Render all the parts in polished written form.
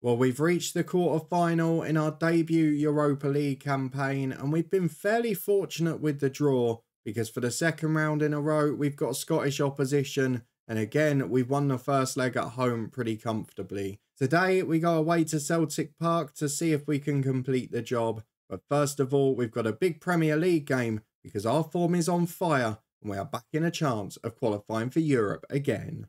Well, we've reached the quarter final in our debut Europa League campaign, and we've been fairly fortunate with the draw because for the second round in a row, we've got Scottish opposition, and again, we've won the first leg at home pretty comfortably. Today, we go away to Celtic Park to see if we can complete the job. But first of all, we've got a big Premier League game because our form is on fire, and we are back in a chance of qualifying for Europe again.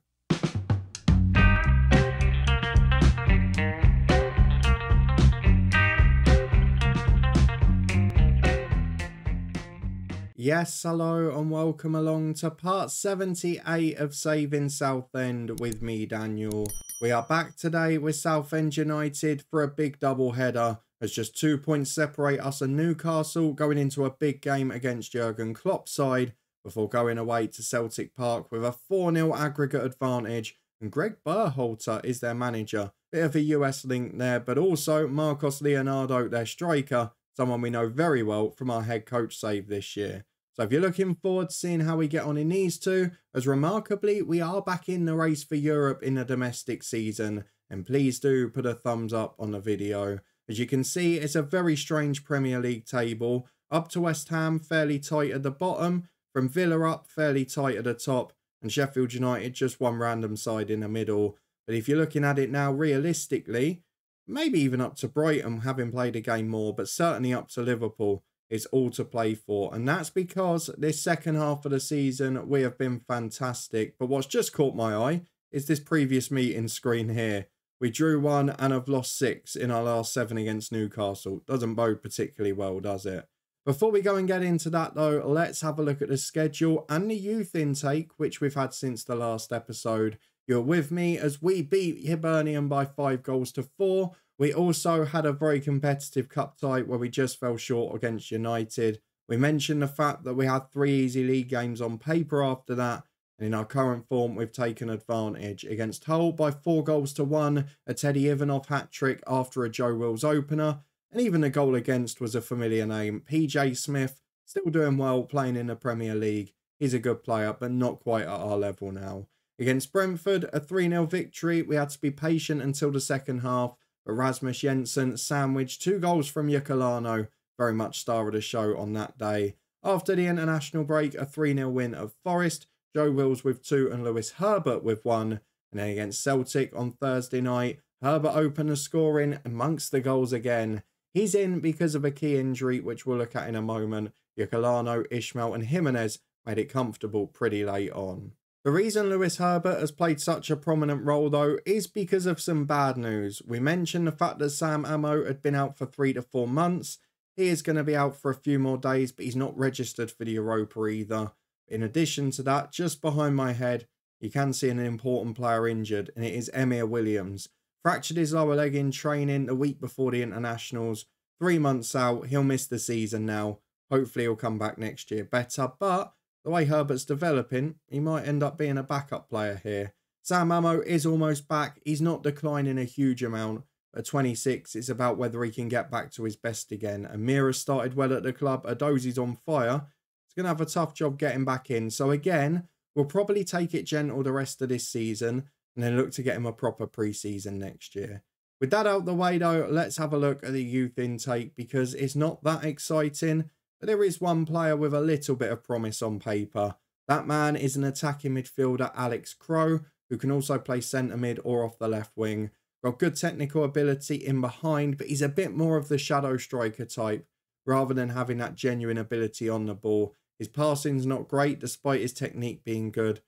Yes, hello and welcome along to part 78 of Saving Southend with me, Daniel. We are back today with Southend United for a big double header as just 2 points separate us and Newcastle going into a big game against Jurgen Klopp's side before going away to Celtic Park with a 4-0 aggregate advantage, and Greg Berhalter is their manager. Bit of a US link there, but also Marcos Leonardo, their striker, someone we know very well from our head coach save this year. So if you're looking forward to seeing how we get on in these two, as remarkably, we are back in the race for Europe in the domestic season, and please do put a thumbs up on the video. As you can see, it's a very strange Premier League table. Up to West Ham, fairly tight at the bottom, from Villa up, fairly tight at the top, and Sheffield United just one random side in the middle. But if you're looking at it now realistically, maybe even up to Brighton, having played a game more, but certainly up to Liverpool, it's all to play for. And that's because this second half of the season, we have been fantastic. But what's just caught my eye is this previous meeting screen here. We drew 1 and have lost 6 in our last 7 against Newcastle. Doesn't bode particularly well, does it? Before we go and get into that though, let's have a look at the schedule and the youth intake, which we've had since the last episode. You're with me as we beat Hibernian by 5 goals to 4. We also had a very competitive cup tie where we just fell short against United. We mentioned the fact that we had 3 easy league games on paper after that. And in our current form, we've taken advantage against Hull by 4 goals to 1. A Teddy Ivanov hat-trick after a Joe Wills opener. And even the goal against was a familiar name. PJ Smith, still doing well playing in the Premier League. He's a good player, but not quite at our level now. Against Brentford, a 3-0 victory. We had to be patient until the second half. But Rasmus Jensen sandwiched 2 goals from Yokolano, very much star of the show on that day. After the international break, a 3-0 win of Forest, Joe Wills with 2 and Lewis Herbert with 1. And then against Celtic on Thursday night, Herbert opened the scoring amongst the goals again. He's in because of a key injury, which we'll look at in a moment. Yokolano, Ishmael and Jimenez made it comfortable pretty late on. The reason Lewis Herbert has played such a prominent role though is because of some bad news. We mentioned the fact that Sam Ammo had been out for 3 to 4 months. He is going to be out for a few more days, but he's not registered for the Europa either. In addition to that, just behind my head, you can see an important player injured, and it is Emir Williams. Fractured his lower leg in training the week before the internationals. 3 months out, he'll miss the season now. Hopefully he'll come back next year better, but the way Herbert's developing, he might end up being a backup player here. Sam Ammo is almost back. He's not declining a huge amount. At 26, it's about whether he can get back to his best again. Amira started well at the club. Adozi's on fire. He's going to have a tough job getting back in. So again, we'll probably take it gentle the rest of this season and then look to get him a proper pre-season next year. With that out the way though, let's have a look at the youth intake because it's not that exciting. But there is one player with a little bit of promise on paper. That man is an attacking midfielder, Alex Crowe, who can also play centre mid or off the left wing. Got good technical ability in behind, but he's a bit more of the shadow striker type, rather than having that genuine ability on the ball. His passing's not great, despite his technique being good.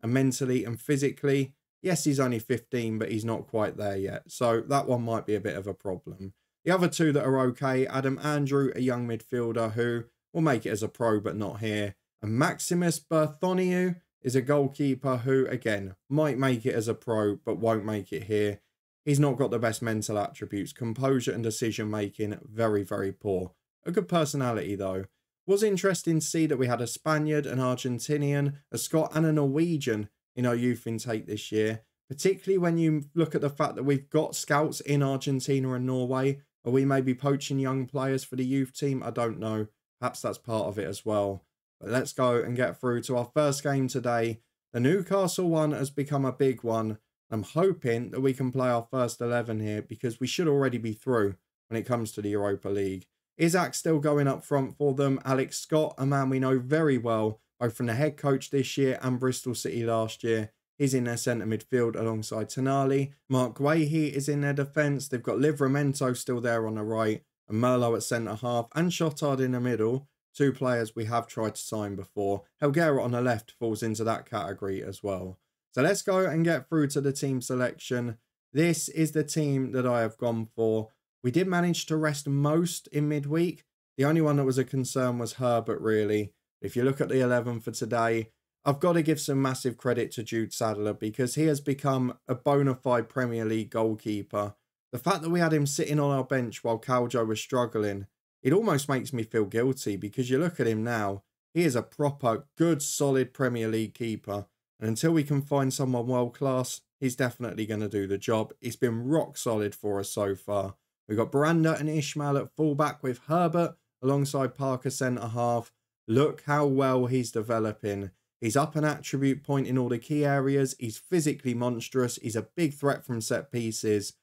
And mentally and physically, yes, he's only 15, but he's not quite there yet. So that one might be a bit of a problem. The other 2 that are okay, Adam Andrew, a young midfielder who will make it as a pro, but not here. And Maximus Berthoniou is a goalkeeper who, again, might make it as a pro, but won't make it here. He's not got the best mental attributes. Composure and decision-making, very, very poor. A good personality, though. Was interesting to see that we had a Spaniard, an Argentinian, a Scot and a Norwegian in our youth intake this year. Particularly when you look at the fact that we've got scouts in Argentina and Norway. Are we maybe poaching young players for the youth team? I don't know. Perhaps that's part of it as well. But let's go and get through to our first game today. The Newcastle one has become a big one. I'm hoping that we can play our first 11 here because we should already be through when it comes to the Europa League. Isaac still going up front for them. Alex Scott, a man we know very well, both from the head coach this year and Bristol City last year. He's in their centre midfield alongside Tonali. Mark Guehi is in their defence. They've got Livramento still there on the right, and Merlot at centre half, and Shotard in the middle. Two players we have tried to sign before. Helguera on the left falls into that category as well. So let's go and get through to the team selection. This is the team that I have gone for. We did manage to rest most in midweek. The only one that was a concern was Herbert, really. If you look at the 11 for today, I've got to give some massive credit to Jude Sadler because he has become a bona fide Premier League goalkeeper. The fact that we had him sitting on our bench while Caljo was struggling, it almost makes me feel guilty because you look at him now, he is a proper, good, solid Premier League keeper. And until we can find someone world-class, he's definitely going to do the job. It's been rock solid for us so far. We've got Baranda and Ishmael at fullback with Herbert alongside Parker centre-half. Look how well he's developing. He's up an attribute point in all the key areas. He's physically monstrous. He's a big threat from set pieces.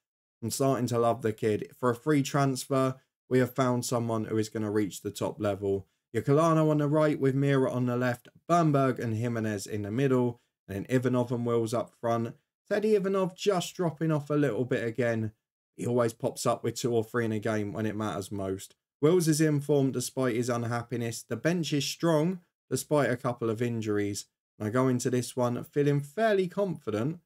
I'm starting to love the kid. For a free transfer, we have found someone who is going to reach the top level. Yokolano on the right with Mira on the left. Bamberg and Jimenez in the middle. And then Ivanov and Wills up front. Teddy Ivanov just dropping off a little bit again. He always pops up with 2 or 3 in a game when it matters most. Wills is in form despite his unhappiness. The bench is strong despite a couple of injuries. And I go into this one feeling fairly confident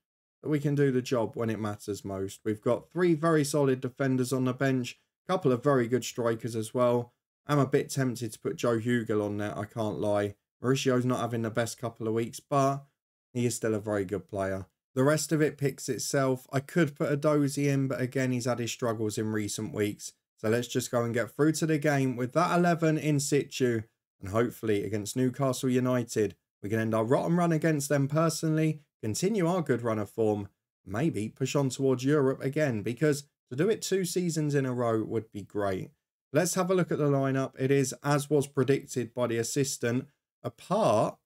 that we can do the job when it matters most. We've got 3 very solid defenders on the bench. A couple of very good strikers as well. I'm a bit tempted to put Joe Hugel on there, I can't lie. Mauricio's not having the best couple of weeks, but he is still a very good player. The rest of it picks itself. I could put a Dozy in, but again, he's had his struggles in recent weeks. So let's just go and get through to the game with that 11 in situ. And hopefully against Newcastle United, we can end our rotten run against them personally, continue our good run of form, maybe push on towards Europe again, because to do it 2 seasons in a row would be great. Let's have a look at the lineup. It is as was predicted by the assistant, apart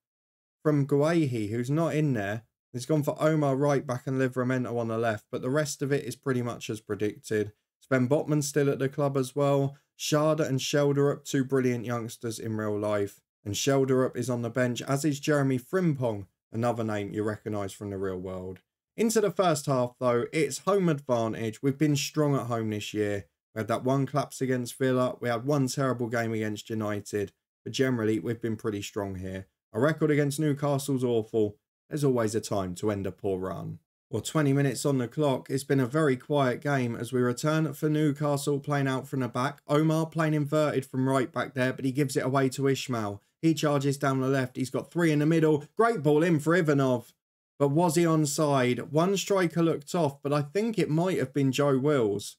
from Guehi, who's not in there. He's gone for Omar right back and Livramento on the left, but the rest of it is pretty much as predicted. Sven Botman's still at the club as well. Sharda and Shelderup, 2 brilliant youngsters in real life. And Shelderup is on the bench, as is Jeremy Frimpong, another name you recognise from the real world. Into the first half, though, it's home advantage. We've been strong at home this year. We had that 1 collapse against Villa. We had 1 terrible game against United. But generally, we've been pretty strong here. Our record against Newcastle's awful. There's always a time to end a poor run. Well, 20 minutes on the clock. It's been a very quiet game as we return for Newcastle playing out from the back. Omar playing inverted from right back there, but he gives it away to Ishmael. He charges down the left. He's got 3 in the middle. Great ball in for Ivanov. But was he onside? 1 striker looked off, but I think it might have been Joe Wills.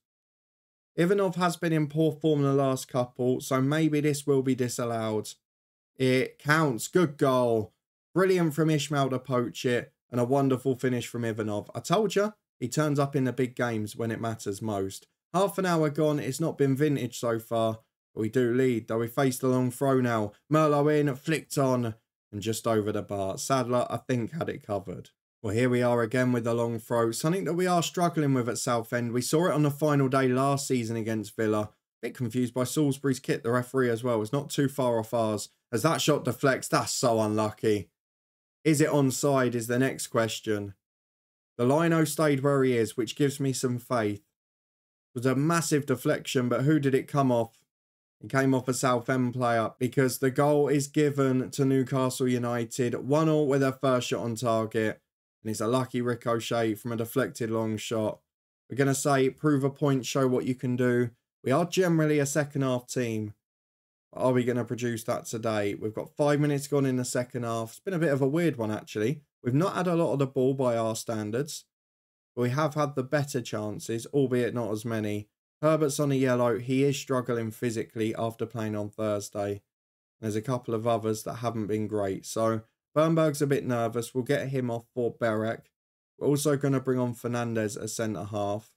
Ivanov has been in poor form in the last couple, so maybe this will be disallowed. It counts. Good goal. Brilliant from Ishmael to poach it, and a wonderful finish from Ivanov. I told you, he turns up in the big games when it matters most. Half an hour gone, it's not been vintage so far, but we do lead, though we face the long throw now. Merlot in, flicked on, and just over the bar. Sadler, I think, had it covered. Well, here we are again with the long throw, something that we are struggling with at Southend. We saw it on the final day last season against Villa. Bit confused by Salisbury's kit, the referee as well. It's not too far off ours. As that shot deflects, that's so unlucky. Is it onside is the next question. The lino stayed where he is, which gives me some faith. It was a massive deflection, but who did it come off? It came off a Southend player because the goal is given to Newcastle United. 1-1 with their first shot on target. And it's a lucky ricochet from a deflected long shot. We're going to say prove a point, show what you can do. We are generally a second half team. Are we going to produce that today? We've got 5 minutes gone in the second half. It's been a bit of a weird one, actually. We've not had a lot of the ball by our standards. But we have had the better chances, albeit not as many. Herbert's on a yellow. He is struggling physically after playing on Thursday. There's a couple of others that haven't been great. So Bernberg's a bit nervous. We'll get him off for Berek. We're also going to bring on Fernandez as centre-half.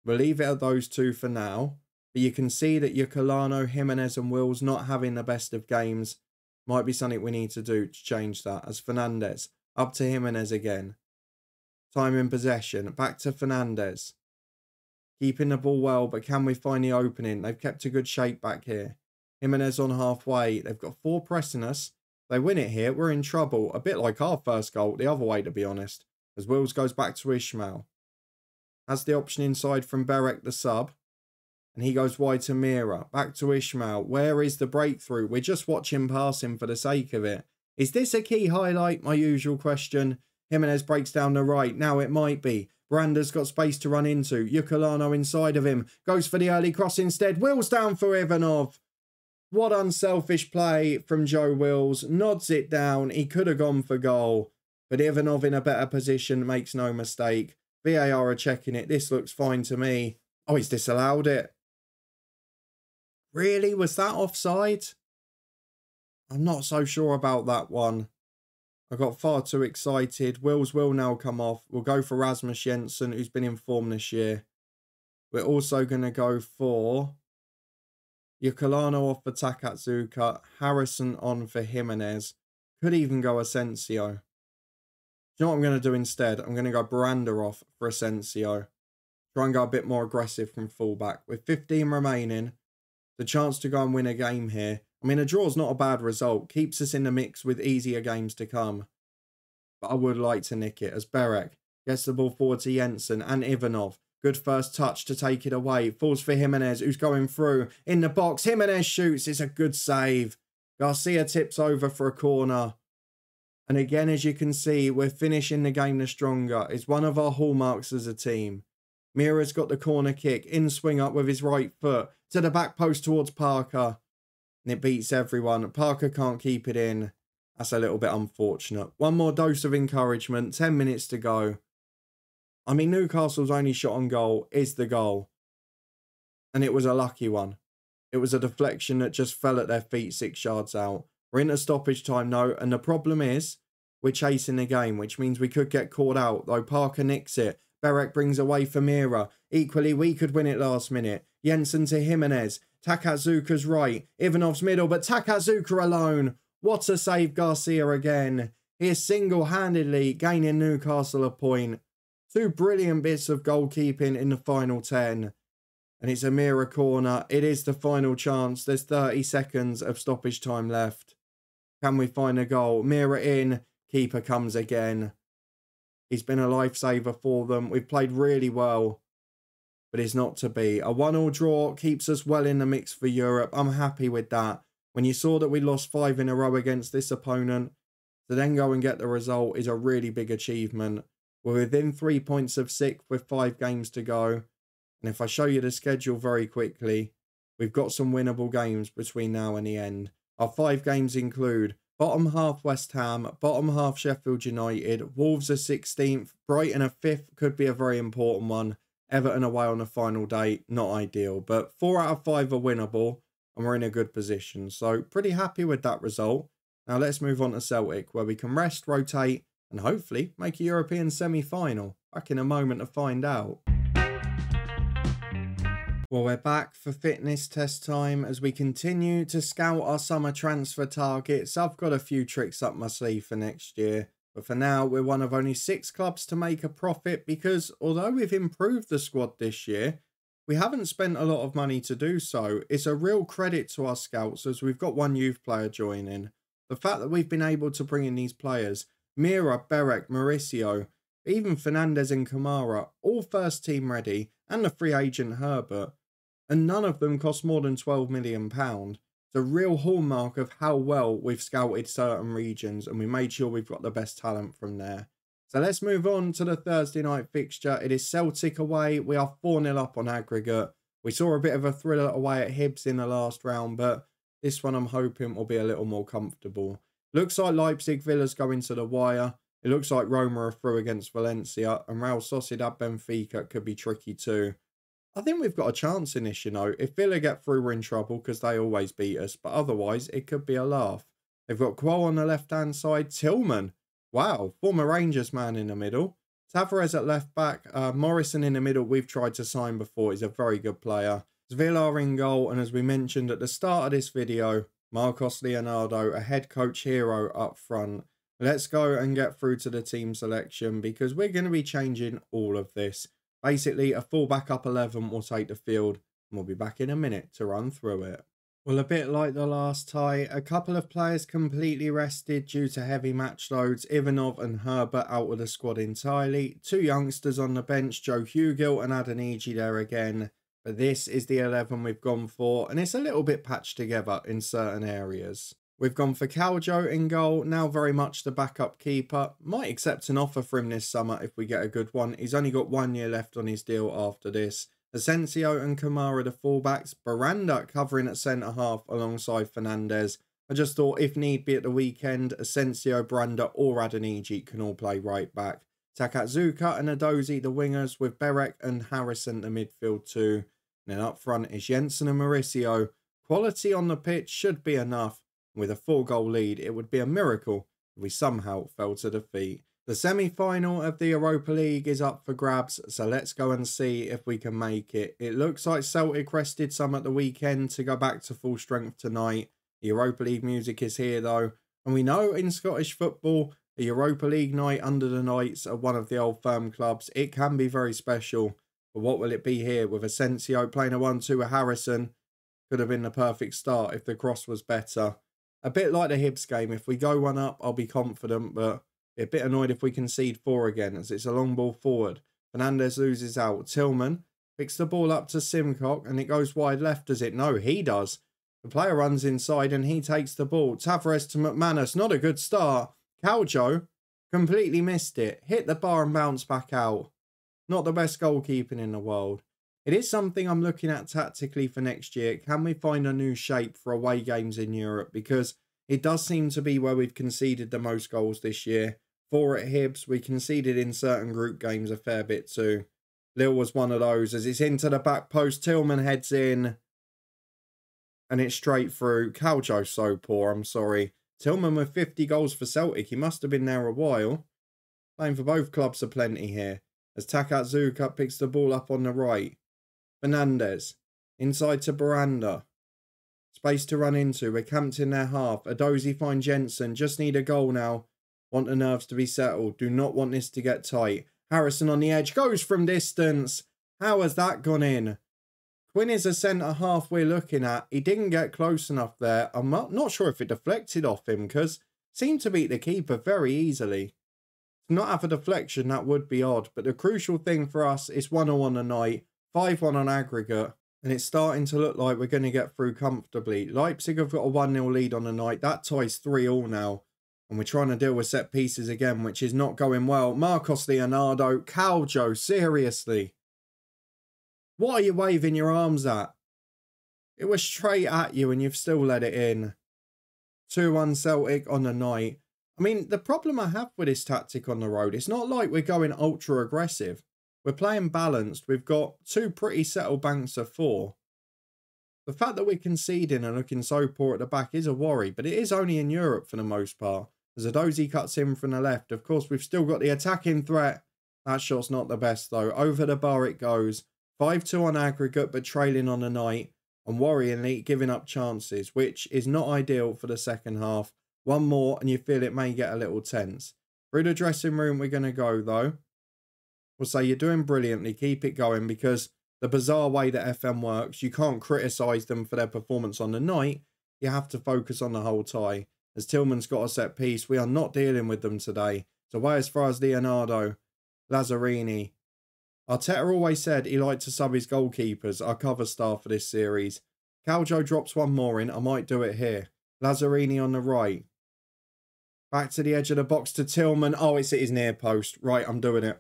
We'll leave it at those 2 for now. But you can see that Yokolano, Jimenez and Wills not having the best of games. Might be something we need to do to change that. As Fernandez, up to Jimenez again. Time in possession. Back to Fernandes. Keeping the ball well, but can we find the opening? They've kept a good shape back here. Jimenez on halfway. They've got 4 pressing us. They win it here. We're in trouble. A bit like our first goal. The other way, to be honest. As Wills goes back to Ismail. Has the option inside from Berek, the sub. And he goes wide to Mira. Back to Ismail. Where is the breakthrough? We're just watching passing for the sake of it. Is this a key highlight? My usual question. Jimenez breaks down the right. Now it might be. Branda's got space to run into. Ukulano inside of him. Goes for the early cross instead. Wills down for Ivanov. What unselfish play from Joe Wills. Nods it down. He could have gone for goal. But Ivanov in a better position makes no mistake. VAR are checking it. This looks fine to me. Oh, he's disallowed it. Really? Was that offside? I'm not so sure about that one. I got far too excited. Wills will now come off. We'll go for Rasmus Jensen, who's been in form this year. We're also going to go for Ukulano off for Takatsuka. Harrison on for Jimenez. Could even go Asensio. Do you know what I'm going to do instead? I'm going to go Baranda off for Asensio. Try and go a bit more aggressive from fullback. With 15 remaining, the chance to go and win a game here. I mean, a draw's not a bad result. Keeps us in the mix with easier games to come. But I would like to nick it as Berek gets the ball forward to Jensen and Ivanov. Good first touch to take it away. Falls for Jimenez, who's going through in the box. Jimenez shoots. It's a good save. Garcia tips over for a corner. And again, as you can see, we're finishing the game the stronger. It's one of our hallmarks as a team. Mira's got the corner kick. In swing up with his right foot. To the back post towards Parker. And it beats everyone. Parker can't keep it in. That's a little bit unfortunate. One more dose of encouragement. 10 minutes to go. I mean, Newcastle's only shot on goal is the goal. And it was a lucky one. It was a deflection that just fell at their feet 6 yards out. We're into stoppage time now. And the problem is, we're chasing the game, which means we could get caught out. Though Parker nicks it. Berek brings away for Mira. Equally, we could win it last minute. Jensen to Jimenez. Takatsuka's right. Ivanov's middle, but Takatsuka alone. What a save, Garcia again. He is single-handedly gaining Newcastle a point. 2 brilliant bits of goalkeeping in the final 10. And it's a Mira corner. It is the final chance. There's 30 seconds of stoppage time left. Can we find a goal? Mira in. Keeper comes again. He's been a lifesaver for them. We've played really well. But it's not to be. A 1-1 draw keeps us well in the mix for Europe. I'm happy with that. When you saw that we lost 5 in a row against this opponent, to then go and get the result is a really big achievement. We're within 3 points of 6th with 5 games to go. And if I show you the schedule very quickly, we've got some winnable games between now and the end. Our 5 games include bottom half West Ham, bottom half Sheffield United, Wolves are 16th, Brighton are 5th, could be a very important one. Everton away on the final day, not ideal, but 4 out of 5 are winnable and we're in a good position. So pretty happy with that result. Now let's move on to Celtic, where we can rest, rotate and hopefully make a European semi-final. Back in a moment to find out. Well, we're back for fitness test time as we continue to scout our summer transfer targets. I've got a few tricks up my sleeve for next year. But for now, we're one of only 6 clubs to make a profit because although we've improved the squad this year, we haven't spent a lot of money to do so. It's a real credit to our scouts as we've got 1 youth player joining. The fact that we've been able to bring in these players, Mira, Berek, Mauricio, even Fernandes and Kamara, all first team ready, and the free agent Herbert, and none of them cost more than £12 million. It's a real hallmark of how well we've scouted certain regions and we made sure we've got the best talent from there. So let's move on to the Thursday night fixture. It is Celtic away. We are 4-0 up on aggregate. We saw a bit of a thriller away at Hibs in the last round, but this one I'm hoping will be a little more comfortable. Looks like Leipzig Villa's going to the wire. It looks like Roma are through against Valencia and Real Sociedad Benfica could be tricky too. I think we've got a chance in this, you know. If Villa get through, we're in trouble because they always beat us. But otherwise, it could be a laugh. They've got Quo on the left-hand side. Tillman. Wow. Former Rangers man in the middle. Tavares at left-back. Morrison in the middle. We've tried to sign before. He's a very good player. Villar in goal. And as we mentioned at the start of this video, Marcos Leonardo, a head coach hero up front. Let's go and get through to the team selection because we're going to be changing all of this. Basically, a full backup 11 will take the field, and we'll be back in a minute to run through it. Well, a bit like the last tie, a couple of players completely rested due to heavy match loads. Ivanov and Herbert out of the squad entirely. Two youngsters on the bench, Joe Hugill and Adeniji there again. But this is the 11 we've gone for, and it's a little bit patched together in certain areas. We've gone for Caljo in goal, now very much the backup keeper. Might accept an offer for him this summer if we get a good one. He's only got 1 year left on his deal after this. Asensio and Kamara the fullbacks. Baranda covering at centre-half alongside Fernandez. I just thought if need be at the weekend, Asensio, Baranda or Adeniji can all play right back. Takatsuka and Adozi the wingers with Berek and Harrison the midfield too. And then up front is Jensen and Mauricio. Quality on the pitch should be enough. With a 4-goal lead, it would be a miracle if we somehow fell to defeat. The semi-final of the Europa League is up for grabs, so let's go and see if we can make it. It looks like Celtic rested some at the weekend to go back to full strength tonight. The Europa League music is here though, and we know in Scottish football, a Europa League night under the Knights of one of the old firm clubs, it can be very special. But what will it be here with Asensio playing a 1-2 with Harrison? Could have been the perfect start if the cross was better. A bit like the Hibs game, if we go one up, I'll be confident, but a bit annoyed if we concede 4 again, as it's a long ball forward. Fernandez loses out. Tillman picks the ball up to Simcock, and it goes wide left, does it? No, he does. The player runs inside, and he takes the ball. Tavares to McManus, not a good start. Caljo completely missed it. Hit the bar and bounced back out. Not the best goalkeeping in the world. It is something I'm looking at tactically for next year. Can we find a new shape for away games in Europe? Because it does seem to be where we've conceded the most goals this year. 4 at Hibs. We conceded in certain group games a fair bit too. Lille was one of those as it's into the back post. Tillman heads in. And it's straight through. Caljo's so poor, I'm sorry. Tillman with 50 goals for Celtic. He must have been there a while. Playing for both clubs are plenty here. As Takatsuka picks the ball up on the right. Fernandez. Inside to Baranda. Space to run into. We're camped in their half. Adozi finds Jensen. Just need a goal now. Want the nerves to be settled. Do not want this to get tight. Harrison on the edge. Goes from distance. How has that gone in? Quinn is a centre-half we're looking at. He didn't get close enough there. I'm not sure if it deflected off him because seemed to beat the keeper very easily. To not have a deflection, that would be odd. But the crucial thing for us is 1-0 on the night. 5-1 on aggregate. And it's starting to look like we're going to get through comfortably. Leipzig have got a 1-0 lead on the night. That ties 3-3 now. And we're trying to deal with set pieces again, which is not going well. Marcos Leonardo. Caljo, seriously. What are you waving your arms at? It was straight at you and you've still let it in. 2-1 Celtic on the night. I mean, the problem I have with this tactic on the road, it's not like we're going ultra aggressive. We're playing balanced. We've got 2 pretty settled banks of 4. The fact that we're conceding and looking so poor at the back is a worry, but it is only in Europe for the most part. As Adozi cuts in from the left, of course, we've still got the attacking threat. That shot's not the best, though. Over the bar it goes. 5-2 on aggregate, but trailing on the night. And worryingly, giving up chances, which is not ideal for the second half. One more, and you feel it may get a little tense. Through the dressing room we're going to go, though. We'll say you're doing brilliantly. Keep it going, because the bizarre way that FM works, you can't criticise them for their performance on the night. You have to focus on the whole tie. As Tillman's got a set piece, we are not dealing with them today. So away as far as Leonardo. Lazzarini. Arteta always said he liked to sub his goalkeepers, our cover star for this series. Caljo drops one more in. I might do it here. Lazzarini on the right. Back to the edge of the box to Tillman. Oh, it's at his near post. Right, I'm doing it.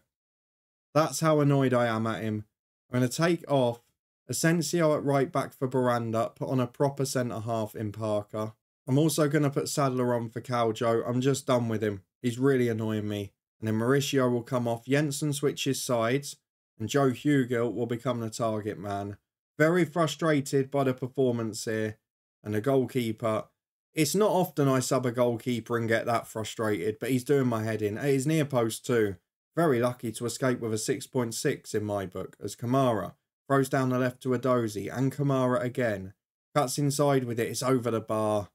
That's how annoyed I am at him. I'm going to take off Asensio at right back for Baranda. Put on a proper centre-half in Parker. I'm also going to put Sadler on for Caljo. I'm just done with him. He's really annoying me. And then Mauricio will come off. Jensen switches sides. And Joe Hugill will become the target man. Very frustrated by the performance here. And the goalkeeper. It's not often I sub a goalkeeper and get that frustrated. But he's doing my head in. At his near post too. Very lucky to escape with a 6.6 in my book. As Kamara throws down the left to Adozi. And Kamara again. Cuts inside with it. It's over the bar.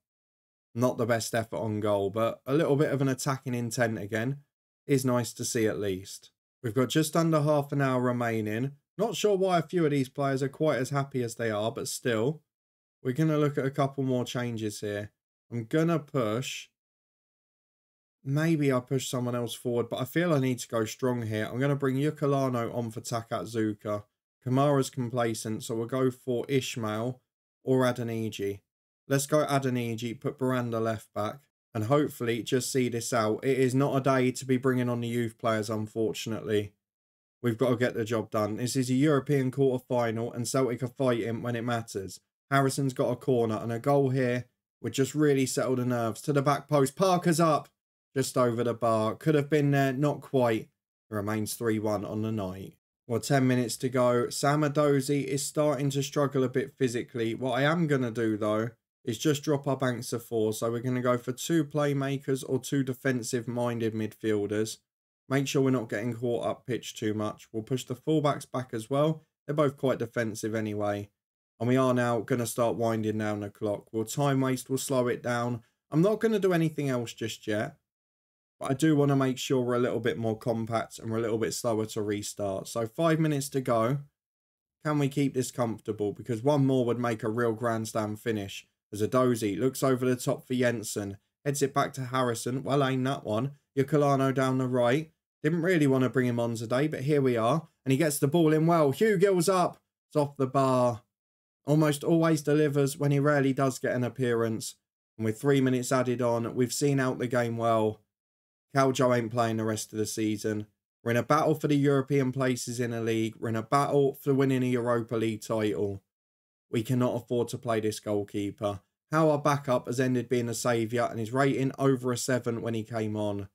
Not the best effort on goal, but a little bit of an attacking intent again is nice to see at least. We've got just under half an hour remaining. Not sure why a few of these players are quite as happy as they are, but still, we're going to look at a couple more changes here. I'm going to push. Maybe I push someone else forward, but I feel I need to go strong here. I'm going to bring Yukulano on for Takatsuka. Kamara's complacent, so we'll go for Ishmael or Adeniji. Let's go Adeniji, put Baranda left back, and hopefully just see this out. It is not a day to be bringing on the youth players, unfortunately. We've got to get the job done. This is a European quarter final, and Celtic are fighting when it matters. Harrison's got a corner, and a goal here would just really settle the nerves. To the back post, Parker's up, just over the bar. Could have been there, not quite. It remains 3-1 on the night. Well, 10 minutes to go. Samadozi is starting to struggle a bit physically. What I am going to do, though, is just drop our banks of 4. So we're going to go for 2 playmakers or 2 defensive-minded midfielders. Make sure we're not getting caught up pitch too much. We'll push the fullbacks back as well. They're both quite defensive anyway. And we are now going to start winding down the clock. We'll time waste, we'll slow it down. I'm not going to do anything else just yet. But I do want to make sure we're a little bit more compact and we're a little bit slower to restart. So 5 minutes to go. Can we keep this comfortable? Because one more would make a real grandstand finish. As Adozi looks over the top for Jensen. Heads it back to Harrison. Well aimed that one. Yukulano down the right. Didn't really want to bring him on today, but here we are. And he gets the ball in well. Hugill's up. It's off the bar. Almost always delivers when he rarely does get an appearance. And with 3 minutes added on, we've seen out the game well. Caljo ain't playing the rest of the season. We're in a battle for the European places in the league. We're in a battle for winning a Europa League title. We cannot afford to play this goalkeeper. How our backup has ended being a saviour and his rating over a 7 when he came on.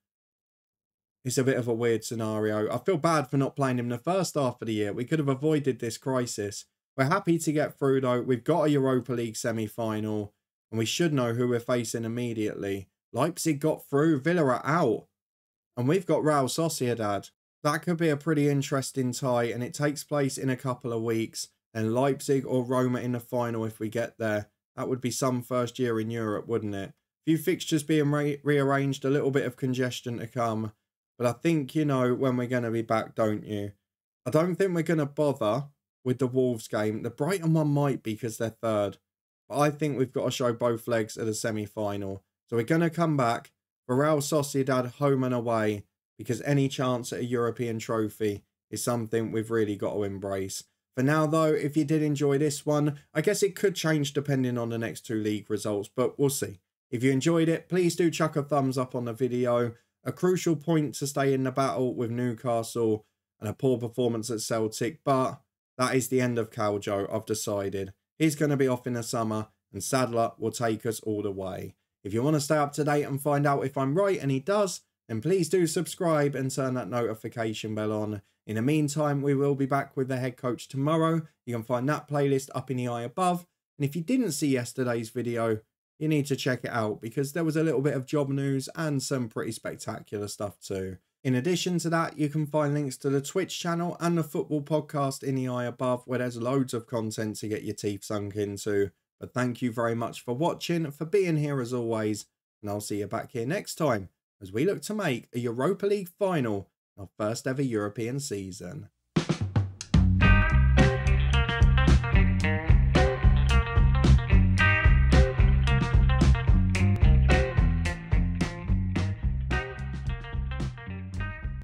It's a bit of a weird scenario. I feel bad for not playing him the first half of the year. We could have avoided this crisis. We're happy to get through though. We've got a Europa League semi-final and we should know who we're facing immediately. Leipzig got through, Villa are out. And we've got Real Sociedad. That could be a pretty interesting tie and it takes place in a couple of weeks. And Leipzig or Roma in the final if we get there. That would be some first year in Europe, wouldn't it? A few fixtures being rearranged, a little bit of congestion to come. But I think you know when we're going to be back, don't you? I don't think we're going to bother with the Wolves game. The Brighton one might be because they're third. But I think we've got to show both legs at a semi-final. So we're going to come back for Real Sociedad home and away. Because any chance at a European trophy is something we've really got to embrace. For now though, if you did enjoy this one, I guess it could change depending on the next 2 league results. But we'll see. If you enjoyed it, please do chuck a thumbs up on the video. A crucial point to stay in the battle with Newcastle and a poor performance at Celtic. But that is the end of Caljo, I've decided. He's going to be off in the summer and Sadler will take us all the way. If you want to stay up to date and find out if I'm right, and he does, then please do subscribe and turn that notification bell on. In the meantime, we will be back with the head coach tomorrow. You can find that playlist up in the eye above. And if you didn't see yesterday's video, you need to check it out because there was a little bit of job news and some pretty spectacular stuff too. In addition to that, you can find links to the Twitch channel and the football podcast in the eye above where there's loads of content to get your teeth sunk into. But thank you very much for watching, for being here as always, and I'll see you back here next time as we look to make a Europa League final, our first ever European season.